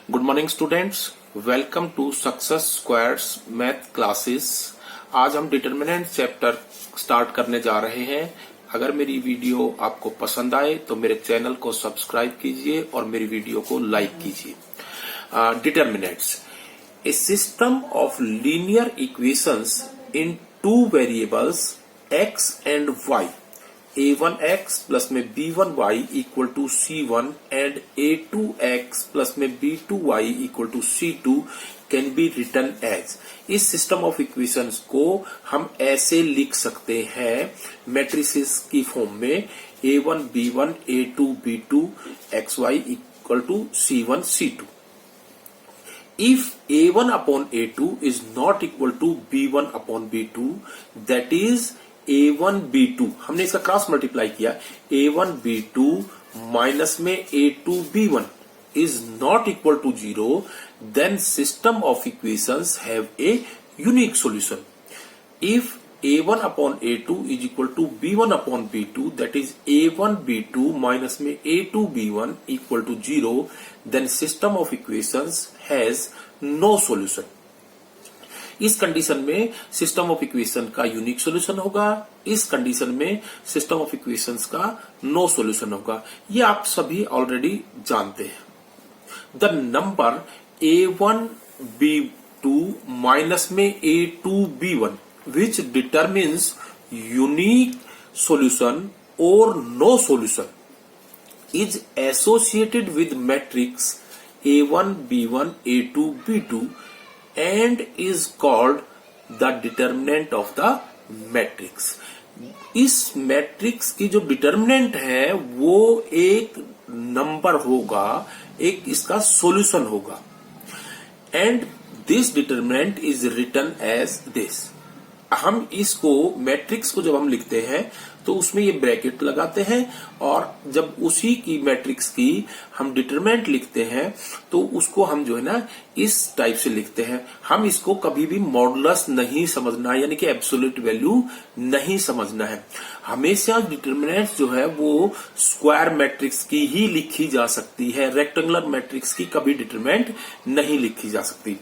Good morning students, welcome to success squares math classes. आज हम determinant chapter start करने जा रहे हैं। अगर मेरी वीडियो आपको पसंद आए तो मेरे चैनल को सब्सक्राइब कीजिए और मेरी वीडियो को लाइक कीजिए। Determinants, A system of linear equations in two variables x and y, a1x plus में b1y equal to c1 and a2x plus में b2y equal to c2 can be written as. इस system of equations को हम ऐसे लिख सकते हैं matrices की फॉर्म में a1 b1 a2 b2 xy equal to c1 c2। If a1 upon a2 is not equal to b1 upon b2, that is a1 b2, हमने इसका क्रॉस मल्टीप्लाई किया, a1 b2 माइनस में a2 b1 is not equal to 0, then system of equations have a unique solution. If a1 upon a2 is equal to b1 upon b2, that is a1 b2 minus में a2 b1 equal to 0, then system of equations has no solution. इस condition में system of equation का unique solution होगा, इस condition में system of equations का no solution होगा। ये आप सभी ऑलरेडी जानते हैं। The number a1 b2 minus में a2 b1 which determines unique solution और no solution is associated with matrix a1 b1 a2 b2 and is called the determinant of the matrix. इस matrix की जो determinant है वो एक number होगा, एक इसका सॉल्यूशन होगा। And this determinant is written as this. हम इसको मैट्रिक्स को जब हम लिखते हैं तो उसमें ये ब्रैकेट लगाते हैं और जब उसी की मैट्रिक्स की हम डिटरमिनेंट लिखते हैं तो उसको हम जो है ना इस टाइप से लिखते हैं। हम इसको कभी भी मॉडुलस नहीं समझना है, यानी कि एब्सोल्यूट वैल्यू नहीं समझना है। हमेशा डिटरमिनेंट जो है वो स्क्वायर मैट्रिक्स की ही लिखी जा सकती है, रेक्टेंगुलर मैट्रिक्स की कभी डिटरमिनेंट नहीं लिखी जा सकती।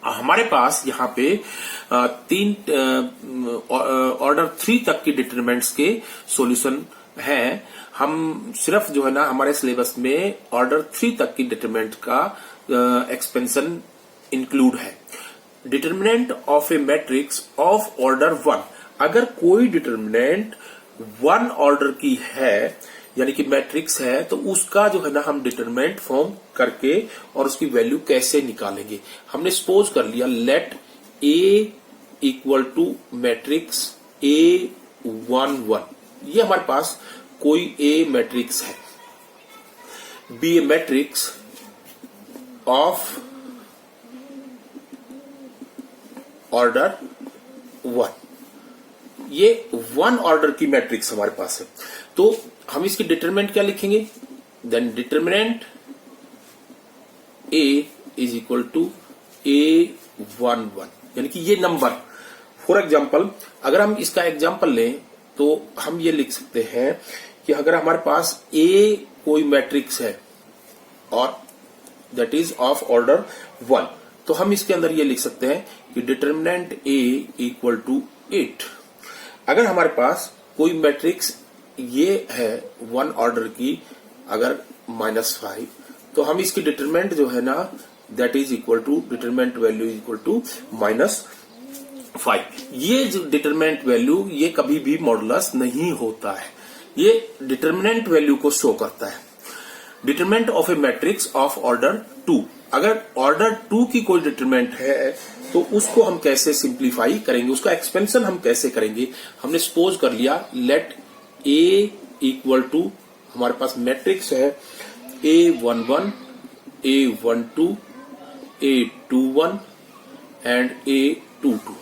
हमारे पास यहाँ पे तीन ऑर्डर 3 तक की डिटरमिनेंट्स के सॉल्यूशन हैं। हम सिर्फ जो है ना हमारे सिलेबस में ऑर्डर 3 तक की डिटरमिनेंट का एक्सपेंशन इंक्लूड है। Determinant of a matrix of order 1, अगर कोई डिटरमिनेंट 1 ऑर्डर की है यानी कि मैट्रिक्स है तो उसका जो है ना हम डिटरमिनेंट फॉर्म करके और उसकी वैल्यू कैसे निकालेंगे। हमने सपोज कर लिया let A equal to matrix A11, ये हमारे पास कोई A मैट्रिक्स है। Be a matrix of order 1, ये 1 ऑर्डर की मैट्रिक्स हमारे पास है। तो हम इसकी डिटरमिनेंट क्या लिखेंगे? Then determinant A is equal to A11, यानी कि ये नंबर। फॉर एग्जाम्पल अगर हम इसका एग्जाम्पल लें तो हम ये लिख सकते हैं कि अगर हमारे पास A कोई मैट्रिक्स है और दैट इज ऑफ ऑर्डर 1, तो हम इसके अंदर ये लिख सकते हैं कि डिटरमिनेंट A इक्वल टू 8। अगर हमारे पास कोई मैट्रिक्स ये है 1 ऑर्डर की अगर -5, तो हम इसकी डिटरमिनेंट जो है ना that is equal to determinant value is equal to -5। ये जो डिटरमिनेंट वैल्यू ये कभी भी मॉडुलस नहीं होता है, ये डिटरमिनेंट वैल्यू को शो करता है। Determinant of a matrix of order 2, अगर ऑर्डर 2 की कोई डिटरमिनेंट है तो उसको हम कैसे सिंप्लीफाई करेंगे, उसका एक्सपेंशन हम कैसे करेंगे। हमने सपोज कर लिया लेट A इक्वल टू हमारे पास मैट्रिक्स है A11 A12 A21 and A22।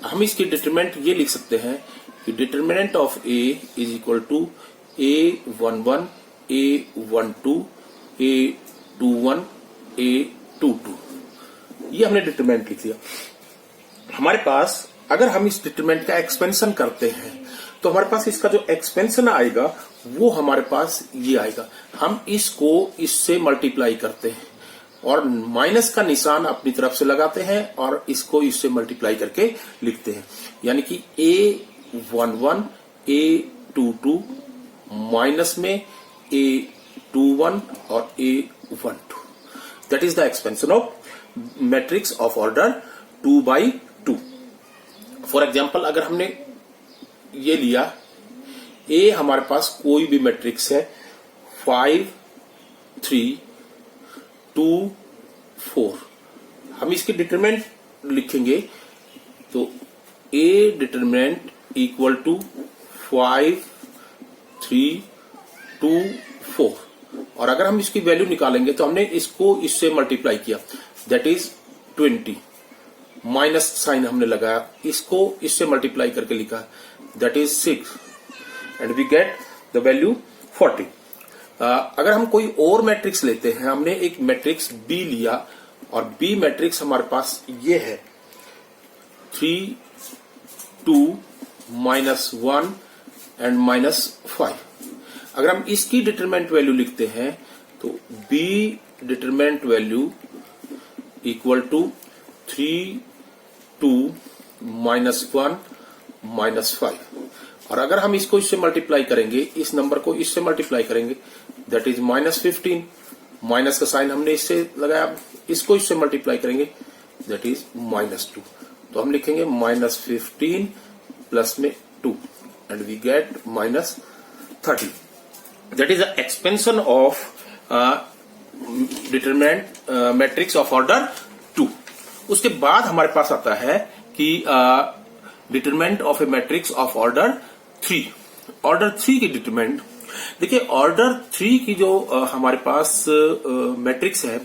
हम इसकी डिटरमिनेंट ये लिख सकते हैं कि determinant of A is equal to A11 A12 A21 A22। ये हमने डिटरमिनेंट लिख दिया। हमारे पास अगर हम इस डिटरमिनेंट का एक्सपेंशन करते हैं तो हमारे पास इसका जो एक्सपेंशन आएगा वो हमारे पास ये आएगा। हम इसको इससे मल्टीप्लाई करते हैं और माइनस का निशान अपनी तरफ से लगाते हैं और इसको इससे मल्टीप्लाई करके लिखते हैं। यानी कि A11 A22 माइनस में A21 और A12, that is the expansion of matrix of order 2 by 2। For example अगर हमने ये लिया ए हमारे पास कोई भी मैट्रिक्स है 5 3 2 4, हम इसकी डिटरमिनेंट लिखेंगे तो ए डिटरमिनेंट इक्वल टू 5 3 2 4, और अगर हम इसकी वैल्यू निकालेंगे तो हमने इसको इससे मल्टीप्लाई किया, दैट इज 20, माइनस साइन हमने लगाया, इसको इससे मल्टीप्लाई करके लिखा, that is 6, and we get the value 40। अगर हम कोई और मैट्रिक्स लेते हैं, हमने एक मैट्रिक्स बी लिया और बी मैट्रिक्स हमारे पास ये है 3 2 -1 एंड -5। अगर हम इसकी डिटरमिनेंट वैल्यू लिखते हैं तो B determinant value equal to 3 2 -1 -5, और अगर हम इसको इससे मल्टीप्लाई करेंगे, इस नंबर को इससे मल्टीप्लाई करेंगे, दैट इज -15, माइनस का साइन हमने इससे लगाया, इसको इससे मल्टीप्लाई करेंगे, दैट इज -2, तो हम लिखेंगे -15 प्लस में 2 and we get -30, that is the expansion of determinant matrix of order 2। उसके बाद हमारे पास आता है कि determinant of a matrix of order 3। Order 3 की डिटरमिनेंट देखिए, ऑर्डर 3 की जो हमारे पास मैट्रिक्स है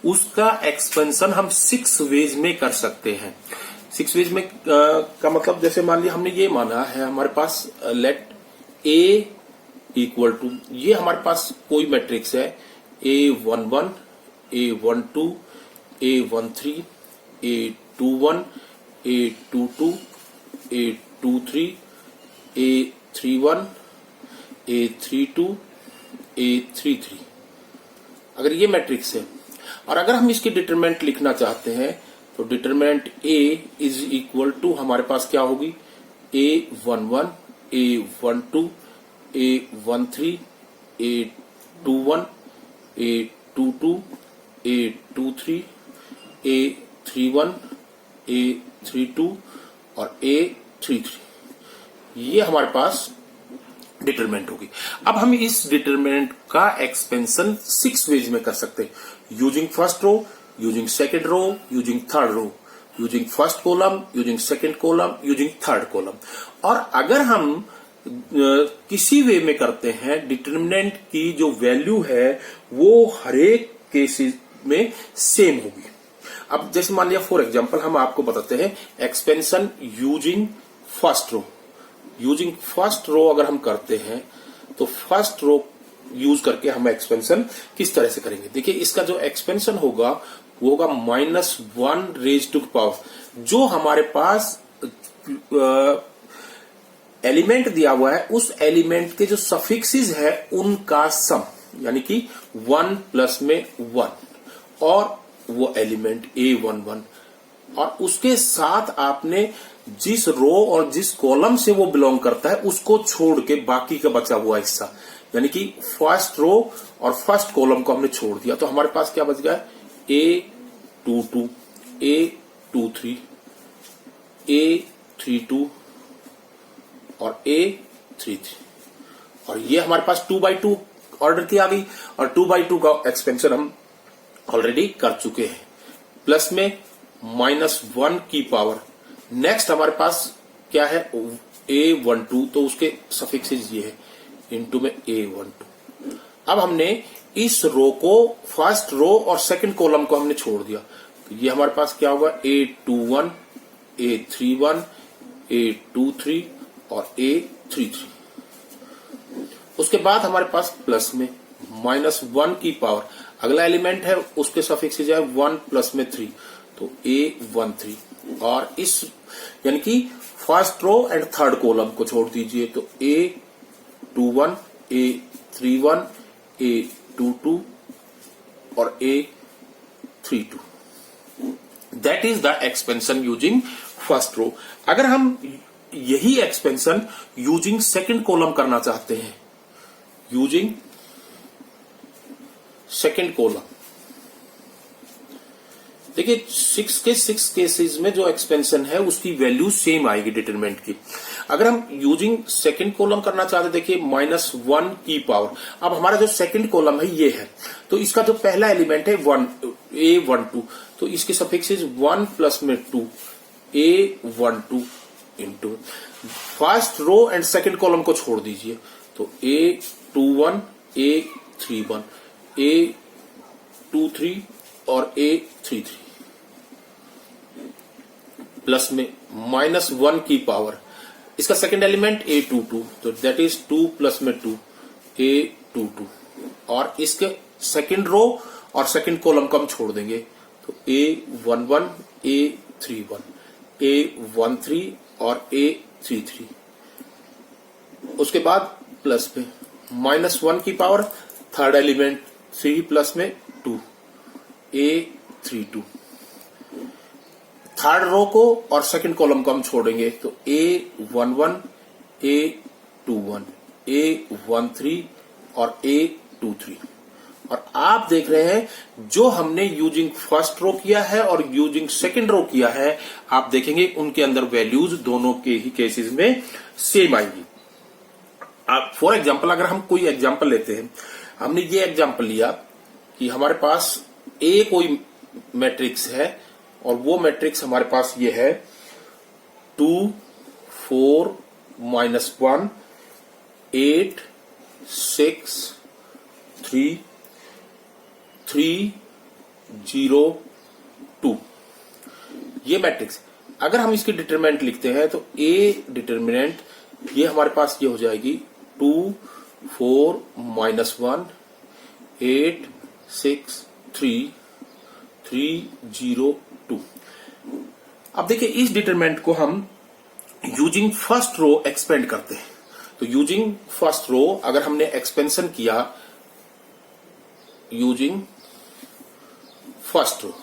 उसका एक्सपेंशन हम 6 वेज में कर सकते हैं। 6 वेज में का मतलब जैसे मान लिया हमने ये माना है हमारे पास लेट ए इक्वल टू, ये हमारे पास कोई मैट्रिक्स है A11 A12 A13 A21 A22 A23 A31 A32 A33, अगर ये मैट्रिक्स है और अगर हम इसकी डिटरमिनेंट लिखना चाहते हैं तो determinant A is equal to हमारे पास क्या होगी A11 A12 A13 A21 A22 A23 A31 A32 और A33, ये हमारे पास डिटरमिनेंट होगी। अब हम इस डिटरमिनेंट का एक्सपेंशन 6 वेज में कर सकते हैं, using first row, using second row, using third row, using first column, using second column, using third column. और अगर हम किसी वे में करते हैं, डिटरमिनेंट की जो वैल्यू है वो हरेक केसेस में सेम होगी। अब जैसे मान लिया फॉर एग्जांपल हम आपको बताते हैं expansion using first row. Using first row अगर हम करते हैं तो फर्स्ट रो यूज करके हम एक्सपेंशन किस तरह से करेंगे, देखिए इसका जो एक्सपेंशन होगा वो होगा -1 रेज टू पावर, जो हमारे पास एलिमेंट दिया हुआ है उस एलिमेंट के जो सफिक्सेस है उनका सम, यानी कि 1 प्लस में 1 और वो एलिमेंट A11, और उसके साथ आपने जिस रो और जिस कॉलम से वो बिलोंग करता है उसको छोड़ के बाकी का बचा हुआ हिस्सा, यानी कि फर्स्ट रो और फर्स्ट कॉलम को हमने छोड़ दिया, तो हमारे पास क्या बच गया A22 A23 A32 और A33, और ये हमारे पास 2 by 2 ऑर्डर की आ गई, और 2 by 2 का एक्सपेंशन हम ऑलरेडी कर चुके हैं, प्लस में -1 की पावर। नेक्स्ट हमारे पास क्या है A12, तो उसके सफिक्सेस ये है इनटू में A12। अब हमने इस रो को फर्स्ट रो और सेकंड कॉलम को हमने छोड़ दिया, तो ये हमारे पास क्या होगा A21 A31 A23 और A33। उसके बाद हमारे पास प्लस में -1 की पावर, अगला एलिमेंट है उसके सफिक्सेस है 1 प्लस में 3, तो A13, और इस यानी कि first row and third column को छोड़ दीजिए, तो A21 A31 A22 और A 32। That is the expansion using first row. अगर हम यही एक्सपेंशन यूजिंग सेकंड कॉलम करना चाहते हैं, यूजिंग सेकंड कॉलम, देखिए 6 केसेस में जो एक्सपेंशन है उसकी वैल्यू सेम आएगी डिटरमिनेंट की। अगर हम यूजिंग सेकंड कॉलम करना चाहते हैं, देखिए -1 की पावर, अब हमारा जो सेकंड कॉलम है ये है, तो इसका जो पहला एलिमेंट है A12, तो इसके सफिक्सेस 1 प्लस में 2 A12 into first row and second column को छोड़ दीजिए, तो A21 A31 A23 और A33 प्लस में -1 की पावर, इसका सेकंड एलिमेंट A22, तो दैट इज 2 प्लस में 2 A22, और इसके सेकंड रो और सेकंड कॉलम को हम छोड़ देंगे, तो A11 A31 A13 और A33, उसके बाद प्लस में -1 की पावर, थर्ड एलिमेंट 3 प्लस में 2 A32, थर्ड रो को और सेकंड कॉलम को हम छोड़ेंगे, तो A11 A21 A13 और A23, और आप देख रहे हैं जो हमने यूजिंग फर्स्ट रो किया है और यूजिंग सेकंड रो किया है, आप देखेंगे उनके अंदर वैल्यूज दोनों के ही केसेस में सेम आएगी। फॉर एग्जाम्पल अगर हम कोई एग्जाम्पल लेते हैं, हमने ये एग्जाम्पल लिया कि हमारे पास ए कोई मैट्रिक्स है और वो मैट्रिक्स हमारे पास ये है 2 4 -1 8 6 3 3 0 2, ये मैट्रिक्स। अगर हम इसकी डिटरमिनेंट लिखते हैं तो ए डिटरमिनेंट ये हमारे पास ये हो जाएगी 2 4 -1 8 6 3 3 0 2। अब देखिए इस डिटरमिनेंट को हम यूजिंग फर्स्ट रो एक्सपेंड करते हैं, तो यूजिंग फर्स्ट रो अगर हमने एक्सपेंशन किया यूजिंग फर्स्ट रो,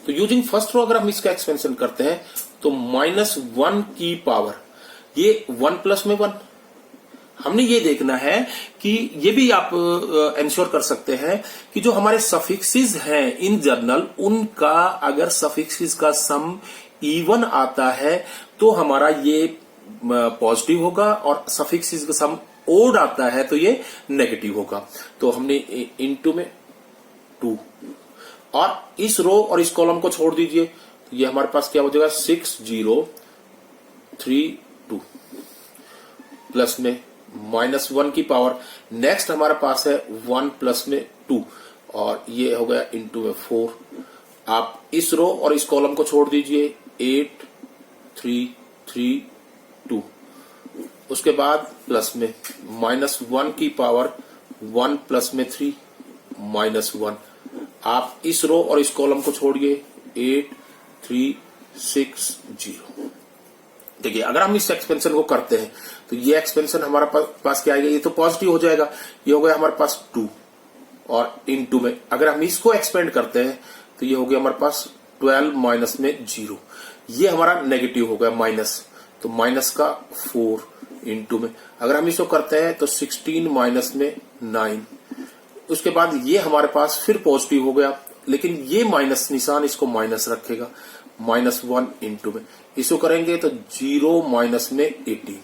तो यूजिंग फर्स्ट रो अगर हम इसका एक्सपेंशन करते हैं तो -1 की पावर, ये 1 प्लस में 1, हमने ये देखना है कि ये भी आप इंश्योर कर सकते हैं कि जो हमारे सफिक्सेस हैं इन जनरल, उनका अगर सफिक्सेस का सम इवन आता है तो हमारा ये पॉजिटिव होगा, और सफिक्सेस का सम ओड आता है तो ये नेगेटिव होगा। तो हमने इनटू में 2, और इस रो और इस कॉलम को छोड़ दीजिए, तो ये हमारे पास क्या हो जाएगा 6 0 3 2 प्लस में -1 की पावर, नेक्स्ट हमारे पास है 1 प्लस में 2, और ये हो गया इनटू में 4। आप इस रो और इस कॉलम को छोड़ दीजिए 8 3 3 2, उसके बाद प्लस में -1 की पावर 1 प्लस में 3 -1, आप इस रो और इस कॉलम को छोड़िए 8 3 6 0। देखिए अगर हम इस एक्सपेंशन को करते हैं तो ये एक्सपेंशन हमारा पास क्या आएगा, ये तो पॉजिटिव हो जाएगा, ये हो गया हमारे पास 2, और इनटू में अगर हम इसको एक्सपेंड करते हैं तो ये हो गया हमारे पास 12 माइनस में 0, ये हमारा नेगेटिव हो गया माइनस, तो माइनस का 4 इनटू में अगर हम इसको करते हैं तो 16 माइनस में 9, उसके बाद ये हमारे पास फिर पॉजिटिव हो गया, लेकिन ये माइनस निशान इसको माइनस रखेगा, -1 इनटू में इसको करेंगे तो 0 माइनस में 18,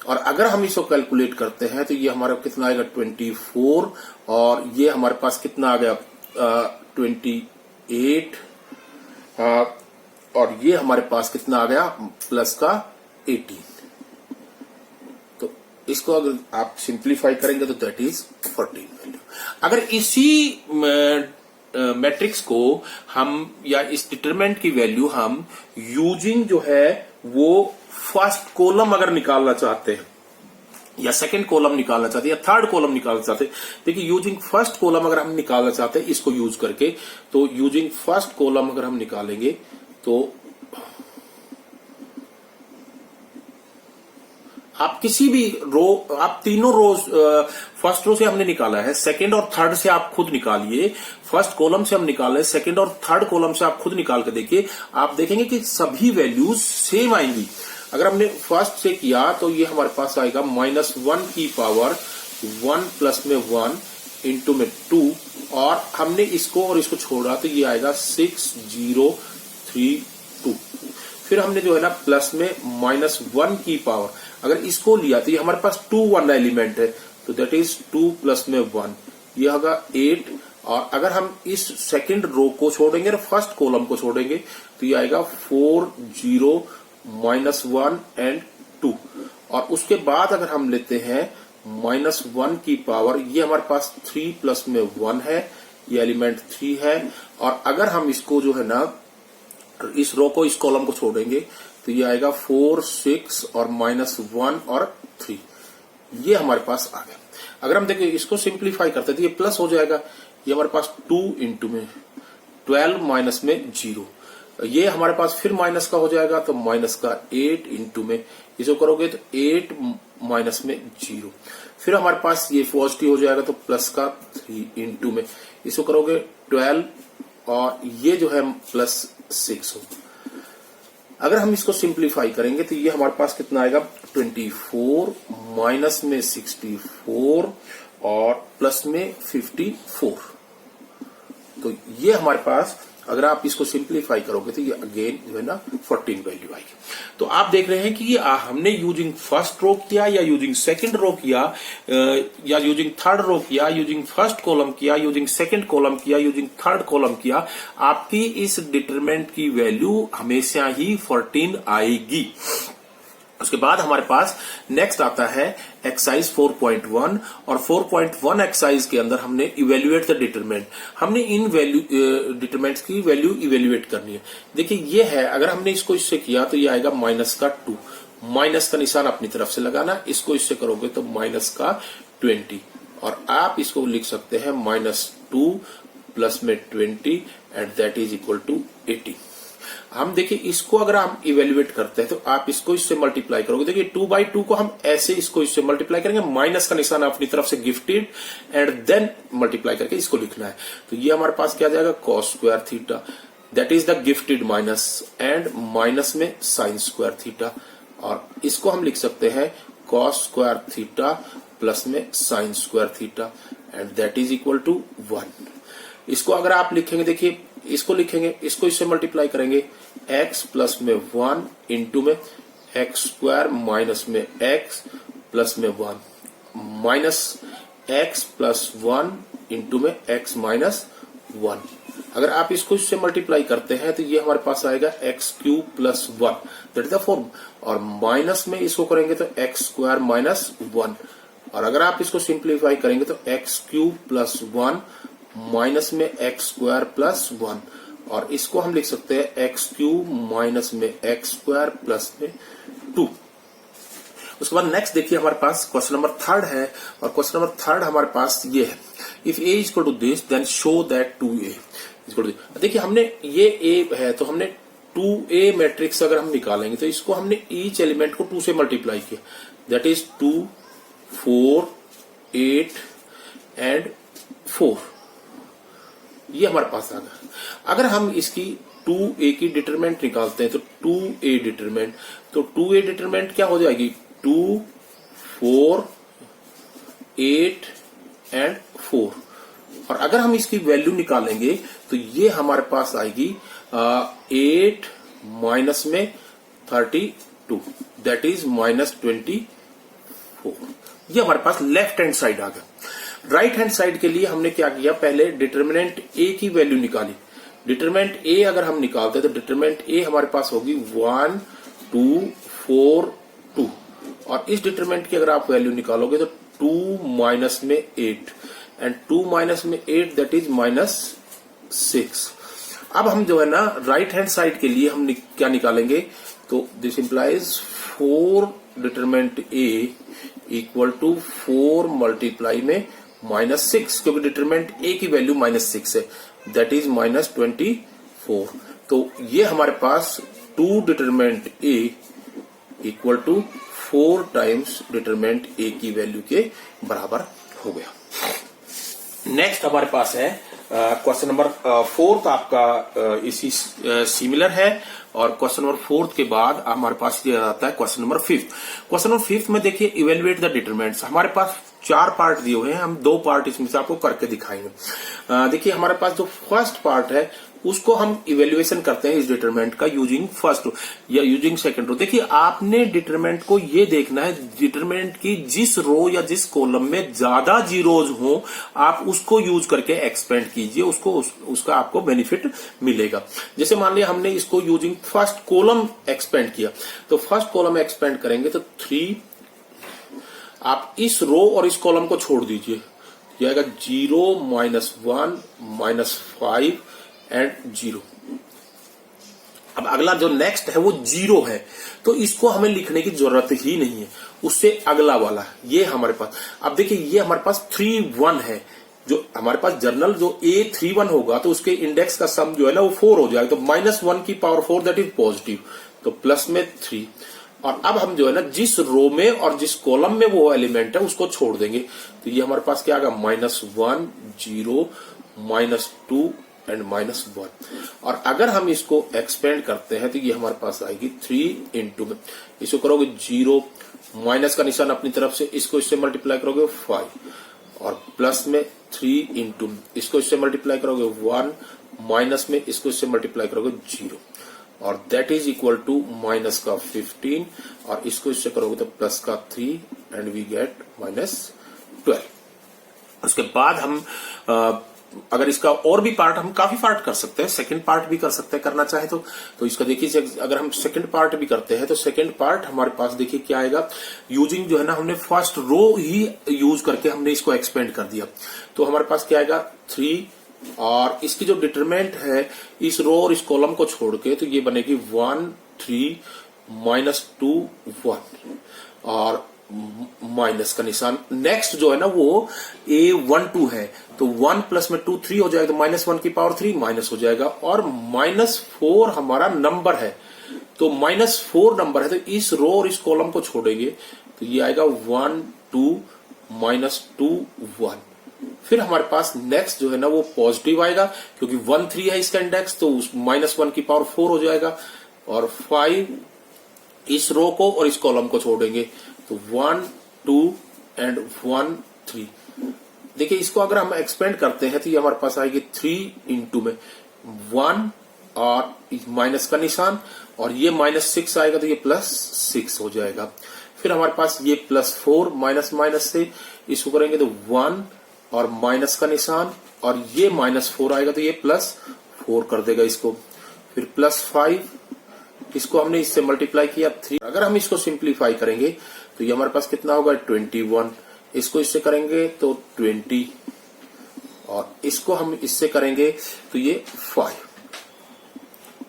और अगर हम इसको कैलकुलेट करते हैं तो ये हमारा कितना आएगा 24, और ये हमारे पास कितना आ गया 28, और ये हमारे पास कितना आ गया प्लस का 18। तो इसको अगर आप सिंप्लीफाई करेंगे तो दैट इज 14 वैल्यू। अगर इसी मैट्रिक्स को हम या इस डिटरमिनेंट की वैल्यू हम यूजिंग जो है वो फर्स्ट कॉलम अगर निकालना चाहते हैं या सेकंड कॉलम निकालना चाहते हैं या थर्ड कॉलम निकालना चाहते हैं, देखिए यूजिंग फर्स्ट कॉलम अगर हम निकालना चाहते हैं इसको यूज करके, तो यूजिंग फर्स्ट कॉलम अगर हम निकालेंगे तो आप किसी भी रो, आप तीनों रो, फर्स्ट रो से हमने निकाला है, सेकंड और थर्ड से आप खुद निकालिए, फर्स्ट कॉलम से हम निकाले, सेकंड और थर्ड कॉलम से आप खुद निकाल के देखिए, आप देखेंगे कि सभी वैल्यूज सेम आएंगी। अगर हमने फर्स्ट से किया तो ये हमारे पास आएगा -1 की पावर 1 प्लस में 1 इंटू में 2, और हमने इसको और इसको छोड़ा तो ये आएगा 6032। फिर हमने जो है ना प्लस में -1 की पावर, अगर इसको लिया तो ये हमारे पास 2 1 एलिमेंट है, तो दैट इज 2 प्लस में 1, ये होगा 8। और अगर हम इस सेकंड रो को छोड़ेंगे और फर्स्ट कॉलम को छोड़ेंगे तो ये आएगा 4 0 -1 एंड 2। और उसके बाद अगर हम लेते हैं -1 की पावर, ये हमारे पास 3 प्लस में 1 है, ये एलिमेंट 3 है। और अगर हम इसको जो है ना इस रो को, इस कॉलम को छोड़ेंगे तो ये आएगा 4 6 और -1 और 3, ये हमारे पास आ गया। अगर हम देखें इसको सिंप्लीफाई करते तो ये प्लस हो जाएगा, ये हमारे पास 2 इंटू में 12 माइनस में 0, ये हमारे पास फिर माइनस का हो जाएगा तो माइनस का 8 इंटू में, इसको करोगे तो 8 माइनस में 0, फिर हमारे पास ये पॉजिटिव हो जाएगा तो प्लस का 3 इंटू में, इसको करोगे 12 और ये जो है प्लस 6 हो। अगर हम इसको सिंप्लीफाई करेंगे तो ये हमारे पास कितना आएगा 24 माइनस में 64 और प्लस में 54। तो ये हमारे पास, अगर आप इसको सिंप्लीफाई करोगे तो ये अगेन जो है ना 14 वैल्यू आएगी। तो आप देख रहे हैं कि ये हमने यूजिंग फर्स्ट रो किया या यूजिंग सेकंड रो किया या यूजिंग थर्ड रो किया, यूजिंग फर्स्ट कॉलम किया, यूजिंग सेकंड कॉलम किया, यूजिंग थर्ड कॉलम किया, आपकी इस डिटरमिनेंट की वैल्यू हमेशा ही 14 आएगी। उसके बाद हमारे पास नेक्स्ट आता है एक्सरसाइज 4.1 और 4.1 एक्सरसाइज के अंदर हमने इवेल्युएट द डिटरमिनेंट, हमने इन वैल्यू डिटरमिनेंट्स की वैल्यू इवेल्युएट करनी है। देखिए ये है, अगर हमने इसको इससे किया तो ये आएगा माइनस का 2, माइनस का निशान अपनी तरफ से लगाना, इसको इससे करोगे तो माइनस का 20, और आप इसको लिख सकते हैं -2 प्लस में 20 and that is equal to 80। हम देखिए इसको अगर हम इवेल्युएट करते हैं तो आप इसको इससे मल्टीप्लाई करोगे, देखिए 2/2 को हम ऐसे इसको इससे मल्टीप्लाई करेंगे, माइनस का निशान अपनी तरफ से गिफ्टेड एंड देन मल्टीप्लाई करके इसको लिखना है। तो ये हमारे पास क्या आ जाएगा cos square theta, that is the gifted minus and minus में sin स्क्वायर थीटा, और इसको हम लिख सकते हैं cos स्क्वायर थीटा प्लस में sin square theta and that is equal to 1। इसको अगर आप लिखेंगे, देखिए इसको लिखेंगे, इसको इससे मल्टीप्लाई करेंगे, x प्लस में 1 इंटू में x स्क्वायर माइनस में x प्लस में 1 माइनस x प्लस 1 इंटू में x माइनस 1। अगर आप इसको इससे मल्टीप्लाई करते हैं तो ये हमारे पास आएगा x cube plus 1, that is the form, और माइनस में इसको करेंगे तो x स्क्वायर माइनस 1, और अगर आप इसको सिंप्लीफाई करेंगे तो x क्यूब प्लस 1 माइनस में x स्क्वायर प्लस 1, और इसको हम लिख सकते हैं x क्यूब माइनस में x स्क्वायर प्लस में 2। उसके बाद नेक्स्ट देखिए हमारे पास क्वेश्चन नंबर 3 है, और क्वेश्चन नंबर 3 हमारे पास ये है, if a is equal to this then show that 2a is equal to. देखिए हमने ये a है तो हमने 2a मैट्रिक्स अगर हम निकालेंगे तो इसको हमने ईच एलिमेंट को 2 से मल्टीप्लाई किया, दैट इज 2 4 8 एंड 4, ये हमारे पास आ गया। अगर हम इसकी 2a की डिटरमिनेंट निकालते हैं तो 2a डिटरमिनेंट, तो 2a डिटरमिनेंट क्या हो जाएगी 2 4 8 एंड 4, और अगर हम इसकी वैल्यू निकालेंगे तो ये हमारे पास आएगी 8 माइनस में 32, दैट इज -24, ये हमारे पास लेफ्ट हैंड साइड आ गया। राइट हैंड साइड के लिए हमने क्या किया, पहले डिटरमिनेंट a की वैल्यू निकाली। डिटरमिनेंट a अगर हम निकालते हैं तो डिटरमिनेंट a हमारे पास होगी 1 2 4 2, और इस डिटरमिनेंट की अगर आप वैल्यू निकालोगे तो 2 माइनस में 8 एंड 2 माइनस में 8 दैट इज -6। अब हम जो है ना राइट हैंड साइड के लिए हम क्या निकालेंगे, तो this implies 4 determinant a equal to 4 multiply में -6, क्योंकि डिटरमिनेंट a की वैल्यू -6 है, दैट इज -24। तो ये हमारे पास 2 determinant a equal to 4 times determinant A की वैल्यू के बराबर हो गया। नेक्स्ट हमारे पास है क्वेश्चन नंबर 4 आपका इसी सिमिलर है, और क्वेश्चन नंबर 4 के बाद हमारे पास ये आता है क्वेश्चन नंबर 5। क्वेश्चन नंबर 5 में देखिए इवेल्युएट द डिटरमिनेंट्स। हमारे पास 4 पार्ट दिए हुए हैं, हम 2 पार्ट इसमें से आपको करके दिखाएंगे। देखिए हमारे पास जो फर्स्ट पार्ट है उसको हम इवेल्युएशन करते हैं इस डिटरमिनेंट का यूजिंग फर्स्ट रो या यूजिंग सेकंड रो। देखिए आपने डिटरमिनेंट को ये देखना है, डिटरमिनेंट की जिस रो या जिस कॉलम में ज्यादा जीरोज हो आप उसको यूज करके एक्सपेंड कीजिए, उसका आपको बेनिफिट मिलेगा। जैसे मान लिया हमने इसको यूजिंग फर्स्ट कॉलम एक्सपेंड किया, तो फर्स्ट कॉलम एक्सपेंड करेंगे तो 3, आप इस रो और इस कॉलम को छोड़ दीजिए, यह आएगा 0 -1 -5 एंड 0। अब अगला जो नेक्स्ट है वो 0 है, तो इसको हमें लिखने की जरूरत ही नहीं है, उससे अगला वाला ये हमारे पास। अब देखिए ये हमारे पास 3 1 है, जो हमारे पास जर्नल जो A31 होगा तो उसके इंडेक्स का सम जो है ना वो 4 हो जाएगा, तो -1 की पावर 4 दैट इज पॉजिटिव, तो प्लस में 3। और अब हम जो है ना जिस रो में और जिस कॉलम में वो एलिमेंट है उसको छोड़ देंगे, तो ये हमारे पास क्या आएगा -1 0 -2 एंड -1। और अगर हम इसको एक्सपेंड करते हैं तो ये हमारे पास आएगी 3 इंटू में, इसको करोगे 0, माइनस का निशान अपनी तरफ से, इसको इससे मल्टीप्लाई करोगे 5, और प्लस में 3 इंटू इसको इससे मल्टीप्लाई करोगे 1, माइनस में इसको इससे मल्टीप्लाई करोगे 0, और that is equal to minus का 15, और इसको इससे करोगे तो प्लस का 3 एंड वी गेट -12। उसके बाद हम अगर इसका और भी पार्ट, हम काफी पार्ट कर सकते हैं, सेकंड पार्ट भी कर सकते हैं करना चाहे तो इसका देखिए अगर हम सेकंड पार्ट भी करते हैं तो सेकंड पार्ट हमारे पास देखिए क्या आएगा, यूजिंग जो है ना हमने फर्स्ट रो ही यूज करके हमने इसको एक्सपेंड कर दिया, तो हमारे पास क्या आएगा 3, और इसकी जो डिटरमिनेंट है इस रो और इस कॉलम को छोड़ के तो ये बनेगी 1 3 -2 1, और माइनस का निशान। नेक्स्ट जो है ना वो A12 है, तो 1 प्लस में 2 3 हो जाएगा, तो -1 की पावर 3 माइनस हो जाएगा, और -4 हमारा नंबर है, तो -4 नंबर है, तो इस रो और इस कॉलम को छोड़ेंगे तो ये आएगा 1 2 -2 1। फिर हमारे पास नेक्स्ट जो है ना वो पॉजिटिव आएगा, क्योंकि 1 3 है इसका इंडेक्स, तो -1 की पावर 4 हो जाएगा, और 5 इस रो को और इस कॉलम को छोड़ेंगे तो 1 2 एंड 1 3। देखिए इसको अगर हम एक्सपेंड करते हैं तो ये हमारे पास आएगी 3 इंटू में 1 और माइनस का निशान, और ये -6 आएगा तो ये +6 हो जाएगा। फिर हमारे पास ये +4 माइनस से इसको करेंगे तो 1 और माइनस का निशान, और ये -4 आएगा तो ये +4 कर देगा इसको। फिर +5, इसको हमने इससे मल्टीप्लाई किया 3। अगर हम इसको सिंप्लीफाई करेंगे तो ये हमारे पास कितना होगा 21, इसको इससे करेंगे तो 20, और इसको हम इससे करेंगे तो ये 5,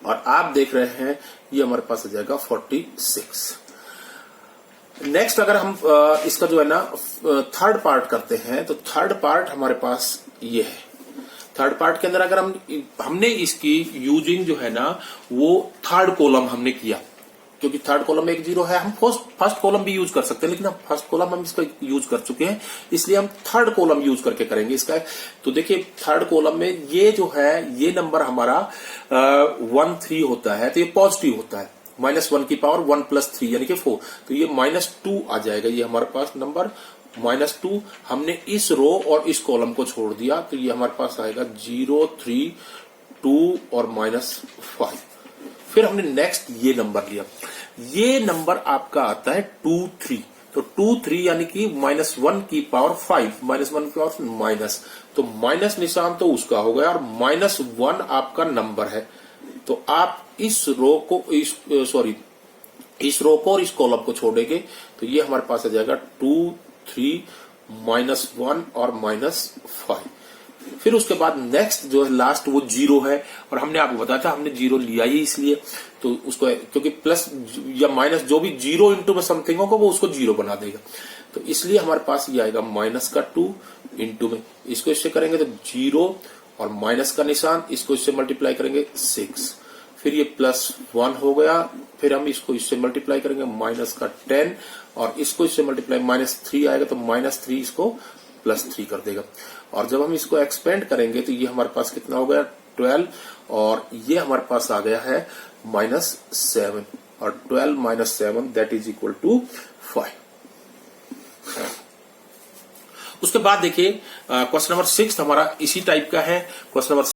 और आप देख रहे हैं ये हमारे पास आ जाएगा 46। नेक्स्ट अगर हम इसका जो है ना थर्ड पार्ट करते हैं तो थर्ड पार्ट हमारे पास ये है। थर्ड पार्ट के अंदर अगर हमने इसकी यूजिंग जो है ना वो थर्ड कॉलम हमने किया, क्योंकि थर्ड कॉलम में एक 0 है, हम फर्स्ट कॉलम भी यूज कर सकते हैं, लेकिन हम फर्स्ट कॉलम हम इसका यूज कर चुके हैं, इसलिए हम थर्ड कॉलम यूज करके करेंगे इसका। तो देखिए थर्ड कॉलम में ये जो है ये नंबर हमारा 1 3 होता है, तो ये पॉजिटिव होता है, -1 की पावर 1 + 3 यानी कि 4, तो ये -2 आ जाएगा, ये हमारे पास नंबर -2। हमने इस रो और इस कॉलम को छोड़ दिया तो ये हमारे पास आएगा 0 3 2 और -5। फिर हमने नेक्स्ट ये नंबर लिया, ये नंबर आपका आता है 2 3, तो 2 3 यानी कि -1 की पावर 5, -1 की पावर माइनस, तो माइनस निशान तो उसका हो गया, और -1 आपका नंबर है, तो आप इस रो को इस रो को और इस कॉलम को छोड़ेंगे तो ये हमारे पास आ जाएगा 2 3 -1 और -5। फिर उसके बाद नेक्स्ट जो है लास्ट वो 0 है, और हमने आपको बताया था हमने 0 लिया ही इसलिए, तो उसको क्योंकि प्लस या माइनस जो भी 0 इंटू में समथिंग होगा वो उसको 0 बना देगा, तो इसलिए हमारे पास ये आएगा -2 इंटू में, इसको इससे करेंगे तो 0 और माइनस का निशान, इसको इससे मल्टीप्लाई करेंगे 6। फिर ये +1 हो गया, फिर हम इसको इससे मल्टीप्लाई करेंगे माइनस का 10 और इसको इससे मल्टीप्लाई -3 आएगा तो -3 इसको +3 कर देगा। और जब हम इसको एक्सपेंड करेंगे तो ये हमारे पास कितना हो गया 12 और ये हमारे पास आ गया है -7 और 12 - 7 दैट इज इक्वल टू 5। उसके बाद देखिए क्वेश्चन नंबर 6 हमारा इसी टाइप का है। Question number